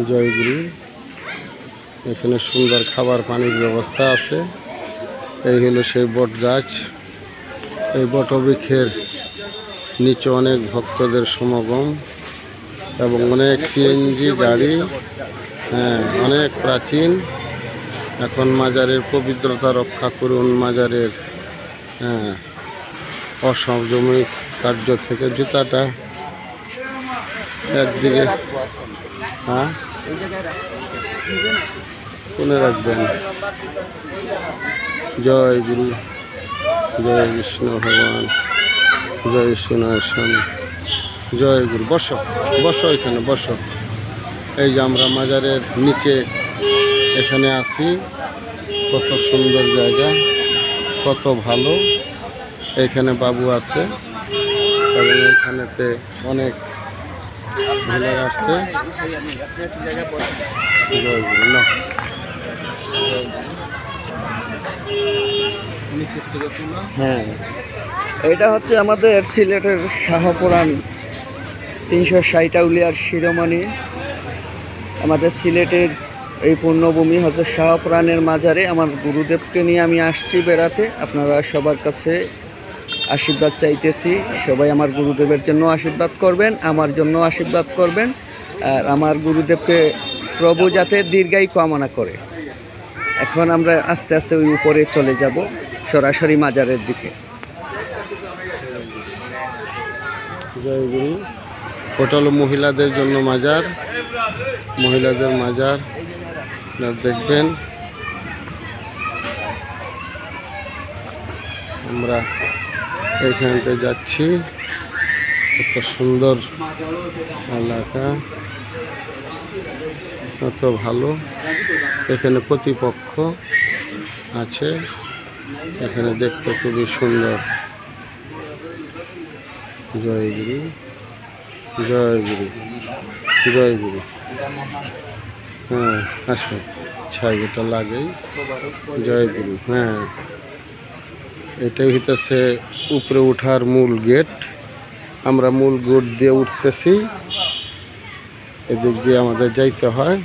জয়গুরু। এখানে সুন্দর খাবার পানির ব্যবস্থা আছে। এই হলো সেই বট গাছ। এই বটবৃক্ষের নিচে অনেক ভক্তদের সমাগম এবং অনেক সিএনজি গাড়ি। অনেক প্রাচীন। এখন মাজারের পবিত্রতা রক্ষা করুন। মাজারের অসাময়িক কার্য থেকে জুতাটা একদিকে কোনে রাখবেন। জয় গুরু, জয় কৃষ্ণ ভগবান, জয় সোনার স্বামী, জয় গুরু। বসো বসো, এখানে বসো। এই যে আমরা মাজারের নিচে এখানে আসি। কত সুন্দর জায়গা, কত ভালো। এখানে বাবু আছে এবং এখানেতে অনেক ভালো আসছে। জয় গুরু। না এটা হচ্ছে আমাদের সিলেটের শাহপুরাণ 360 আউলিয়ার শিরোমণি। আমাদের সিলেটের এই পুণ্যভূমি হচ্ছে শাহপুরাণের মাজারে আমার গুরুদেবকে নিয়ে আমি আসছি বেড়াতে। আপনারা সবার কাছে আশীর্বাদ চাইতেছি। সবাই আমার গুরুদেবের জন্য আশীর্বাদ করবেন, আমার জন্য আশীর্বাদ করবেন। আর আমার গুরুদেবকে প্রভু যাতে দীর্ঘায়ু কামনা করে। এখন আমরা আস্তে আস্তে ওই উপরে চলে যাব, সরাসরি মাজারের দিকে। জয় গুরু। ওটা হলো মহিলাদের জন্য মাজার, মহিলাদের মাজার দেখবেন। আমরা এইখানটা যাচ্ছি। কত সুন্দর এলাকা, কত ভালো। এখানে প্রতিপক্ষ আছে, এখানে দেখতে খুবই সুন্দর। জয় গুরু, জয় গুরু, জয় গুরু। আসো, ছাইটা লাগেই। জয় গুরু। এটাই হইতেছে উপরে উঠার মূল গেট। আমরা মূল গেট দিয়ে উঠতেছি। এদিক দিয়ে আমাদের যাইতে হয়।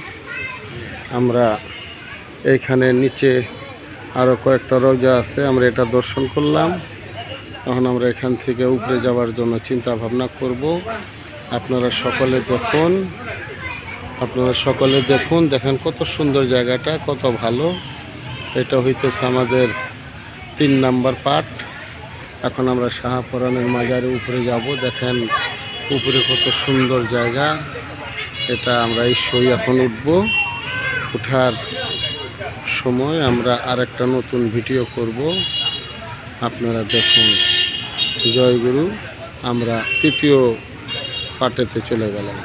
আমরা এইখানে নিচে আরও কয়েকটা রোজা আছে, আমরা এটা দর্শন করলাম। এখন আমরা এখান থেকে উপরে যাওয়ার জন্য চিন্তা ভাবনা করব। আপনারা সকলে দেখুন, আপনারা সকলে দেখুন। দেখেন কত সুন্দর জায়গাটা, কত ভালো। এটা হইতেছে আমাদের 3 নাম্বার পার্ট। এখন আমরা শাহপুরাণের মাজারে উপরে যাব। দেখেন উপরে কত সুন্দর জায়গা। এটা আমরা এই সই এখন উঠব। উঠার সময় আমরা আরেকটা নতুন ভিডিও করব, আপনারা দেখুন। জয় গুরু। আমরা 3য় পার্টেতে চলে গেলাম।